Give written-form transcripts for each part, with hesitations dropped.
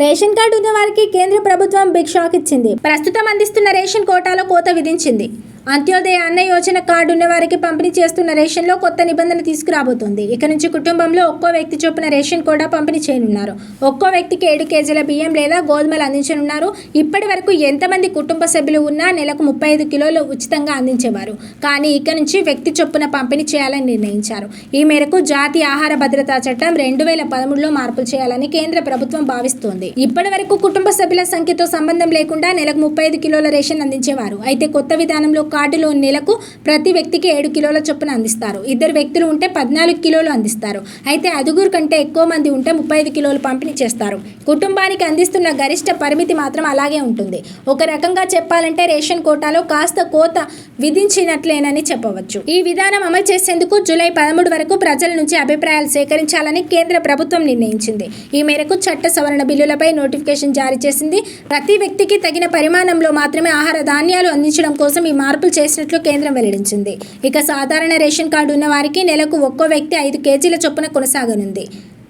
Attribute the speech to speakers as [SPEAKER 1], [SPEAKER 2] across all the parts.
[SPEAKER 1] Ration card ఉన్న వారికి కేంద్ర ప్రభుత్వం బిగ్ షాక్ ఇచ్చింది. ప్రస్తుతం అందిస్తున్న రేషన్ కోటాలో కోత విధించింది. అంత్యోదయ అన్న యోజన కార్డు ఉన్న వారికి పంపిణీ చేస్తున్న రేషన్లో కొత్త నిబంధన తీసుకురాబోతోంది. ఇక నుంచి కుటుంబంలో ఒక్కో వ్యక్తి చొప్పున రేషన్ కూడా పంపిణీ చేయనున్నారు. ఒక్కో వ్యక్తికి 7 కేజీల బియ్యం లేదా గోధుమలు అందించనున్నారు. ఇప్పటి వరకు ఎంతమంది కుటుంబ సభ్యులు ఉన్నా నెలకు 35 కిలోలు ఉచితంగా అందించేవారు. కానీ ఇక నుంచి వ్యక్తి చొప్పున పంపిణీ చేయాలని నిర్ణయించారు. ఈ మేరకు జాతీయ ఆహార భద్రతా చట్టం 2013లో మార్పులు చేయాలని కేంద్ర ప్రభుత్వం భావిస్తోంది. ఇప్పటి వరకు కుటుంబ సభ్యుల సంఖ్యతో సంబంధం లేకుండా నెలకు 35 కిలోల రేషన్ అందించేవారు. అయితే కొత్త విధానంలో కార్డులో నెలకు ప్రతి వ్యక్తికి 7 కిలోల చొప్పున అందిస్తారు. 2 వ్యక్తులు ఉంటే 14 కిలోలు అందిస్తారు. అయితే 5 కంటే ఎక్కువ మంది ఉంటే 35 కిలోలు పంపిణీ చేస్తారు. కుటుంబానికి అందిస్తున్న గరిష్ట పరిమితి మాత్రం అలాగే ఉంటుంది. ఒక రకంగా చెప్పాలంటే రేషన్ కోటాలో కాస్త కోత విధించినట్లేనని చెప్పవచ్చు. ఈ విధానం అమలు చేసేందుకు జూలై 13 వరకు ప్రజల నుంచి అభిప్రాయాలు సేకరించాలని కేంద్ర ప్రభుత్వం నిర్ణయించింది. ఈ మేరకు చట్ట సవరణ బిల్లులపై నోటిఫికేషన్ జారీ చేసింది. ప్రతి వ్యక్తికి తగిన పరిమాణంలో మాత్రమే ఆహార ధాన్యాలు అందించడం కోసం ఈ మార్పులు చేసినట్లు కేంద్రం వెల్లడించింది. ఇక సాధారణ రేషన్ కార్డు ఉన్న వారికి నెలకు ఒక్కో వ్యక్తి 5 కేజీల చొప్పున కొనసాగనుంది.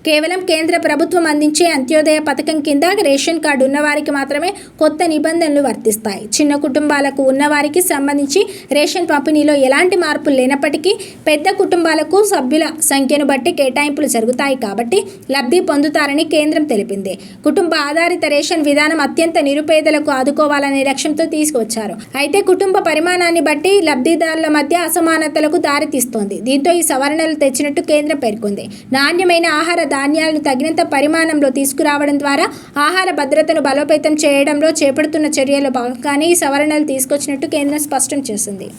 [SPEAKER 1] కేవలం కేంద్ర ప్రభుత్వం అందించే అంత్యోదయ పథకం కింద రేషన్ కార్డు ఉన్నవారికి మాత్రమే కొత్త నిబంధనలు వర్తిస్తాయి. చిన్న కుటుంబాలకు ఉన్నవారికి సంబంధించి రేషన్ పంపిణీలో ఎలాంటి మార్పులు లేనప్పటికీ పెద్ద కుటుంబాలకు సభ్యుల సంఖ్యను బట్టి కేటాయింపులు జరుగుతాయి కాబట్టి లబ్ధి పొందుతారని కేంద్రం తెలిపింది. కుటుంబ ఆధారిత రేషన్ విధానం అత్యంత నిరుపేదలకు ఆదుకోవాలనే లక్ష్యంతో తీసుకొచ్చారు. అయితే కుటుంబ పరిమాణాన్ని బట్టి లబ్ధిదారుల మధ్య అసమానతలకు దారితీస్తోంది. దీంతో ఈ సవరణలు తెచ్చినట్టు కేంద్రం పేర్కొంది. నాణ్యమైన ఆహార ధాన్యాలను తగినంత పరిమాణంలో తీసుకురావడం ద్వారా ఆహార భద్రతను బలోపేతం చేయడంలో చేపడుతున్న చర్యల్లో భాగంగానే ఈ సవరణలు తీసుకొచ్చినట్టు కేంద్రం స్పష్టం చేసింది.